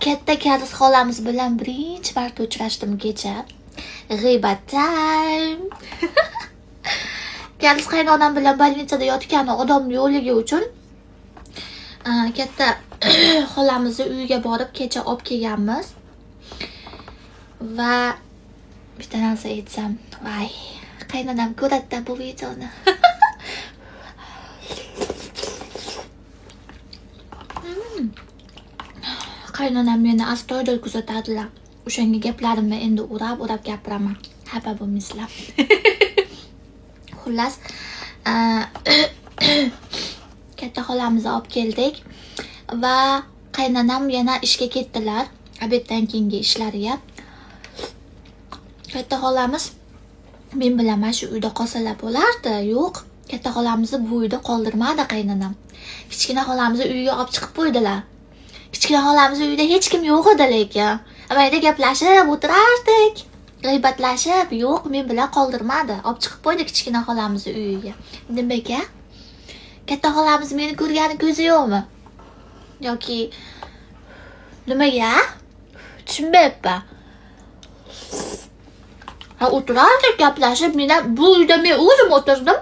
katta Kalis xolamiz bilan birinchi marta uchrashdim kecha. G'iybat time. Kalis qaynonam bilan больницада yotgan odamni yo'ligi uchun katta xolamizni uyiga borib kecha olib kelganmiz. Va bitta narsa aytsam, voy, qaynonam ko'radi bu videoni. Qaynonam meni astoydil kuzatadilar. O'shanga gaplarimni endi urab gapiraman. Xafa bo'lmaysizlar. Xullas, katta xolamizni olib keldik va qaynonam yana ishga ketdilar. Obeddan keyingi ishlariga. Katta xolamiz men bilan mana shu uyda qolsalar bo'lardi. Yo'q, katta xolamizni bu uyda qoldirmadi qaynonam. Kichkina xolamizni uyiga olib chiqib qo'ydilar. Kichkina xolamizni uyida hech kim yo'q edi lekin. Amayda gaplashib o'tirardik. G'iybatlashib, yo'q, men bilan qoldirmadi. Olib chiqib qo'ydi kichkina xolamizni uyiga. Nimaga? Katta xolamiz meni ko'rgani ko'zi yo'qmi? Yoki nimaga? Tushunmayapman. O'tirardik gaplashib, bu uyda men o'zim o'tirdim.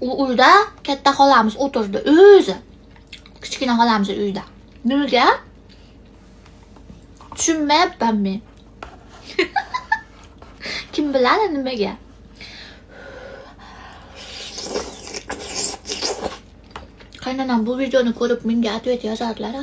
U uyda katta xolamiz o'tirdi o'zi. Kichkina xolamiz uyda. Nimaga? Tushunmayapman men. Kim biladi nimaga? Qaynonam bu videoni ko'rib menga atvet yozadilar.